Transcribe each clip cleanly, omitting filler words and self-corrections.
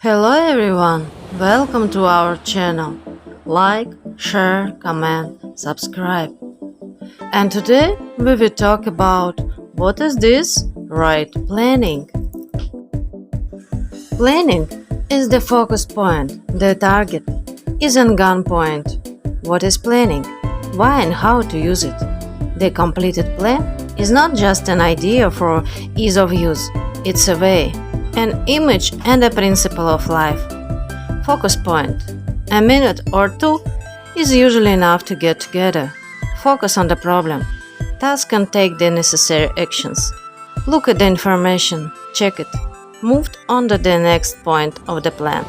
Hello everyone, welcome to our channel. Like, share, comment, subscribe. And today we will talk about what is this? Right, planning. Planning is the focus point, the target, is an gun point. What is planning? Why and how to use it? The completed plan is not just an idea for ease of use, it's a way, an image and a principle of life. Focus point. A minute or two is usually enough to get together. Focus on the problem. Task and take the necessary actions. Look at the information, check it. Moved on to the next point of the plan.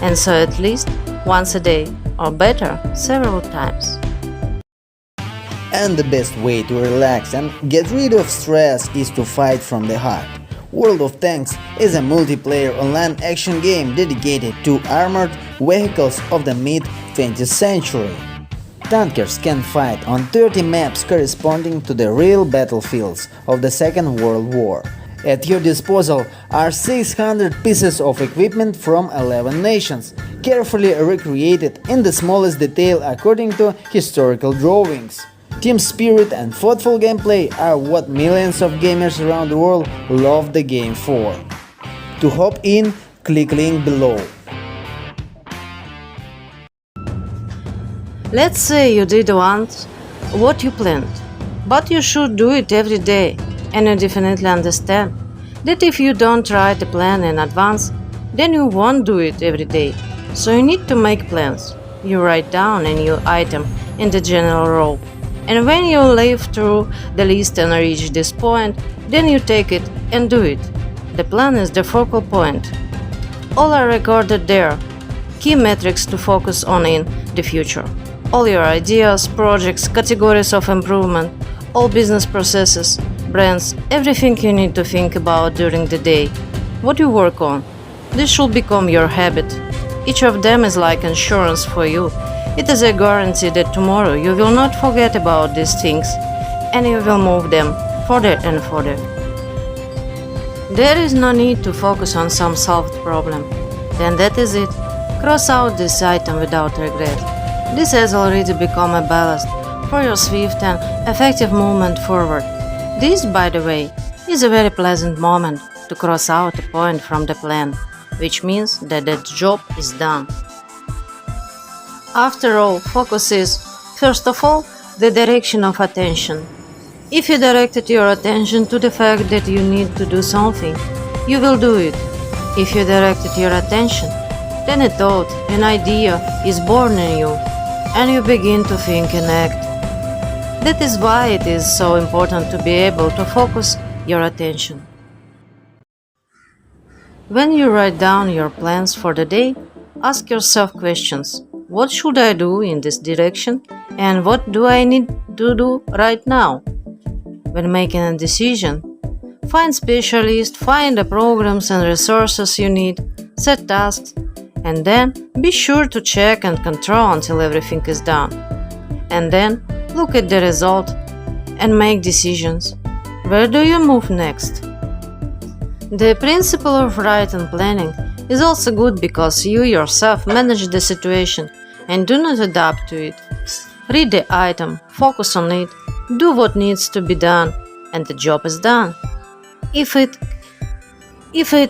And so at least once a day, or better, several times. And the best way to relax and get rid of stress is to fight from the heart. World of Tanks is a multiplayer online action game dedicated to armored vehicles of the mid-20th century. Tankers can fight on 30 maps corresponding to the real battlefields of the Second World War. At your disposal are 600 pieces of equipment from 11 nations, carefully recreated in the smallest detail according to historical drawings. Team spirit and thoughtful gameplay are what millions of gamers around the world love the game for. To hop in, click link below. Let's say you did once what you planned, but you should do it every day, and you definitely understand that if you don't write the plan in advance, then you won't do it every day. So you need to make plans. You write down a new item in the general row, and when you live through the list and reach this point, then you take it and do it. The plan is the focal point. All are recorded there. Key metrics to focus on in the future. All your ideas, projects, categories of improvement, all business processes, brands, everything you need to think about during the day. What you work on. This should become your habit. Each of them is like insurance for you. It is a guarantee that tomorrow you will not forget about these things and you will move them further and further. There is no need to focus on some solved problem. Then that is it. Cross out this item without regret. This has already become a ballast for your swift and effective movement forward. This, by the way, is a very pleasant moment to cross out a point from the plan, which means that the job is done. After all, focus is, first of all, the direction of attention. If you directed your attention to the fact that you need to do something, you will do it. If you directed your attention, then a thought, an idea is born in you, and you begin to think and act. That is why it is so important to be able to focus your attention. When you write down your plans for the day, ask yourself questions. What should I do in this direction? And what do I need to do right now? When making a decision, find specialists, find the programs and resources you need, set tasks, and then be sure to check and control until everything is done. And then look at the result and make decisions. Where do you move next? The principle of right and planning is also good because you yourself manage the situation and do not adapt to it. Read the item, focus on it, do what needs to be done, and the job is done. If it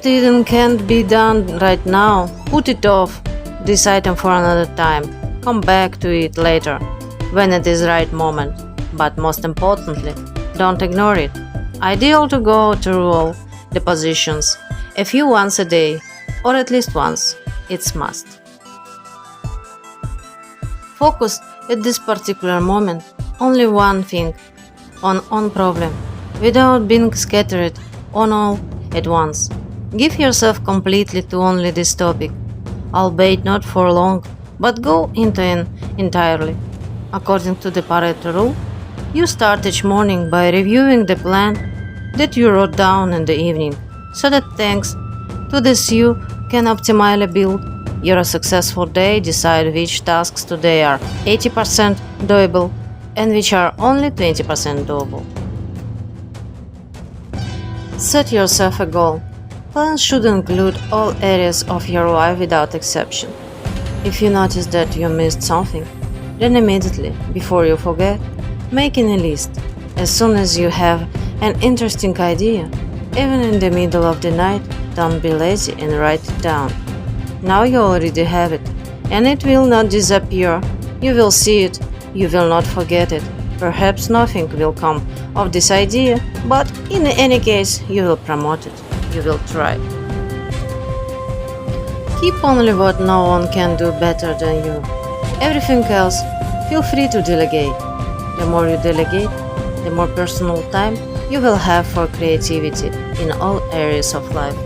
even can't be done right now, put it off, this item for another time. Come back to it later, when it is right moment. But most importantly, don't ignore it. Ideal to go through all the positions a few once a day, or at least once. It's must. Focus at this particular moment only one thing, on problem, without being scattered on all at once. Give yourself completely to only this topic, albeit not for long, but go into it entirely. According to the Pareto rule, you start each morning by reviewing the plan that you wrote down in the evening, so that thanks to this you can optimally build your successful day, decide which tasks today are 80% doable and which are only 20% doable. Set yourself a goal. Plans should include all areas of your life without exception. If you notice that you missed something, then immediately, before you forget, make a list. As soon as you have an interesting idea, even in the middle of the night, don't be lazy and write it down. Now you already have it, and it will not disappear. You will see it, you will not forget it. Perhaps nothing will come of this idea, but in any case, you will promote it. You will try. Keep only what no one can do better than you. Everything else, feel free to delegate. The more you delegate, the more personal time you will have for creativity in all areas of life.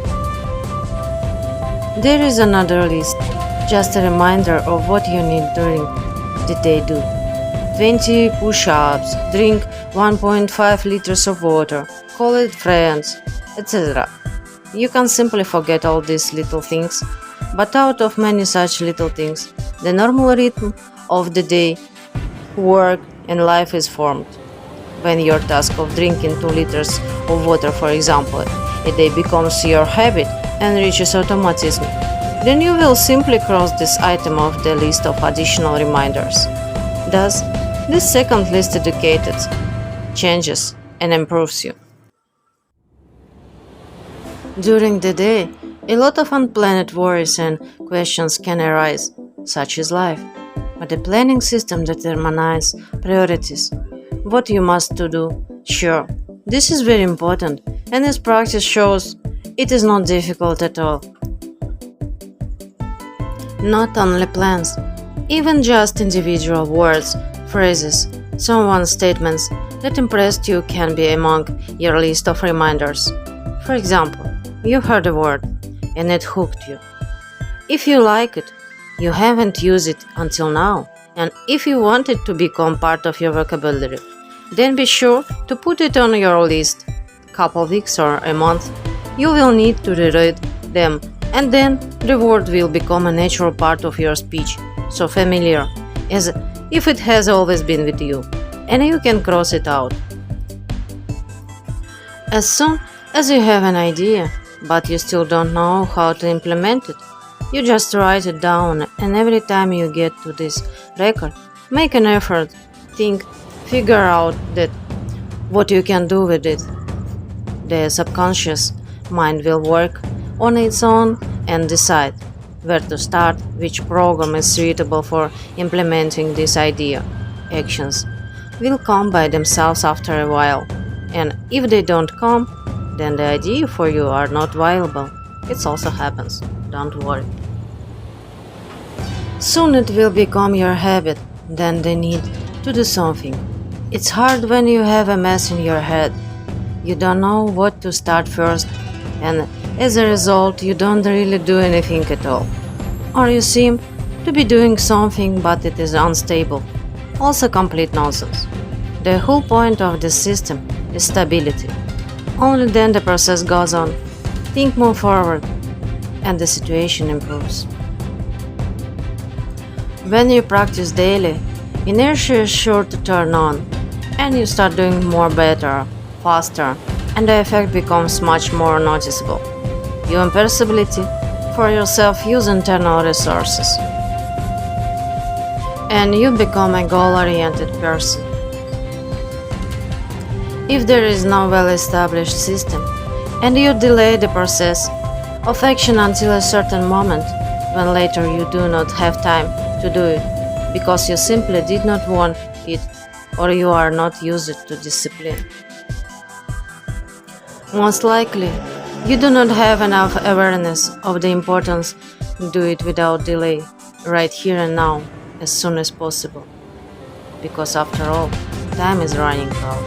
There is another list, just a reminder of what you need during the day. Do 20 push-ups, drink 1.5 liters of water, call it friends, etc. You can simply forget all these little things, but out of many such little things, the normal rhythm of the day, work, and life is formed. When your task of drinking 2 liters of water, for example, a day becomes your habit and reaches automatism, then you will simply cross this item off the list of additional reminders. Thus, this second list educates, changes, and improves you. During the day, a lot of unplanned worries and questions can arise, such is life. But the planning system determines priorities, what you must to do. Sure, this is very important, and as practice shows, it is not difficult at all. Not only plans, even just individual words, phrases, someone's statements that impressed you can be among your list of reminders. For example, you heard a word and it hooked you. If you like it, you haven't used it until now, and if you want it to become part of your vocabulary, then be sure to put it on your list. Couple weeks or a month, you will need to reread them, and then the word will become a natural part of your speech, so familiar as if it has always been with you, and you can cross it out. As soon as you have an idea, but you still don't know how to implement it, you just write it down, and every time you get to this record, make an effort, think, figure out that what you can do with it. The subconscious mind will work on its own and decide where to start, which program is suitable for implementing this idea. Actions will come by themselves after a while, and if they don't come, then the idea for you are not viable. It also happens, don't worry. Soon it will become your habit, then the need to do something. It's hard when you have a mess in your head. You don't know what to start first, and as a result, you don't really do anything at all. Or you seem to be doing something, but it is unstable. Also complete nonsense. The whole point of this system is stability. Only then the process goes on. Think move forward, and the situation improves. When you practice daily, inertia is sure to turn on, and you start doing more better, faster, and the effect becomes much more noticeable. You impossibility for yourself use internal resources, and you become a goal-oriented person. If there is no well-established system, and you delay the process of action until a certain moment, when later you do not have time to do it, because you simply did not want it or you are not used to discipline. Most likely, you do not have enough awareness of the importance to do it without delay, right here and now, as soon as possible. Because after all, time is running out.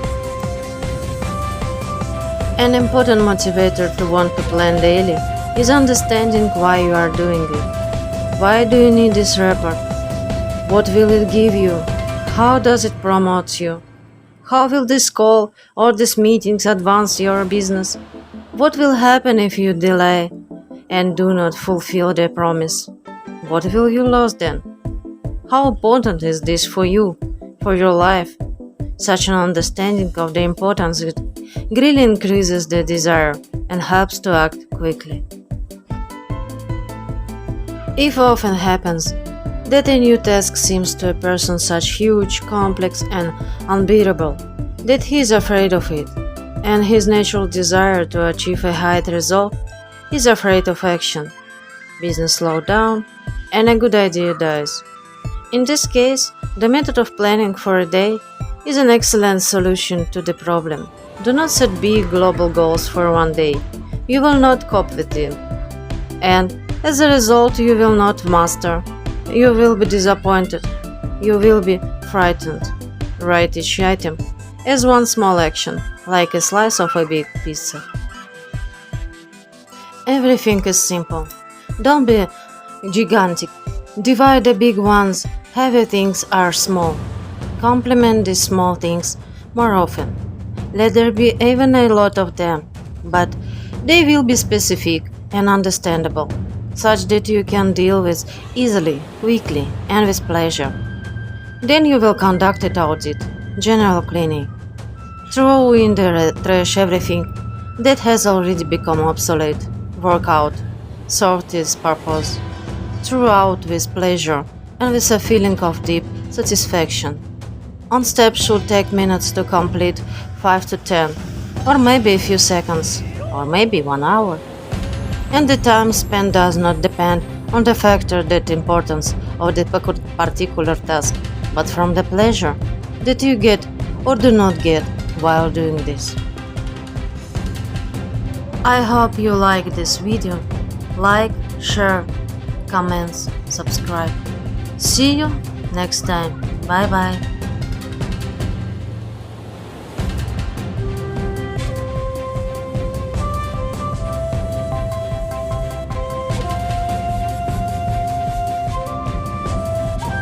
An important motivator to want to plan daily is understanding why you are doing it. Why do you need this report? What will it give you? How does it promote you? How will this call or these meetings advance your business? What will happen if you delay and do not fulfill the promise? What will you lose then? How important is this for you, for your life? Such an understanding of the importance greatly increases the desire and helps to act quickly. It often happens that a new task seems to a person such huge, complex, and unbearable that he is afraid of it, and his natural desire to achieve a high result is afraid of action. Business slows down, and a good idea dies. In this case, the method of planning for a day is an excellent solution to the problem. Do not set big global goals for one day. You will not cope with them. And as a result, you will not master. You will be disappointed. You will be frightened. Write each item as one small action, like a slice of a big pizza. Everything is simple. Don't be gigantic. Divide the big ones. Heavy things are small. Complement these small things more often. Let there be even a lot of them, but they will be specific and understandable, such that you can deal with easily, quickly, and with pleasure. Then you will conduct an audit, general cleaning. Throw in the trash everything that has already become obsolete. Work out, sort with purpose. Throw out with pleasure and with a feeling of deep satisfaction. On steps should take minutes to complete, 5 to 10, or maybe a few seconds, or maybe 1 hour. And the time spent does not depend on the factor that importance of the particular task, but from the pleasure that you get or do not get while doing this. I hope you like this video. Like, share, comments, subscribe. See you next time. Bye bye.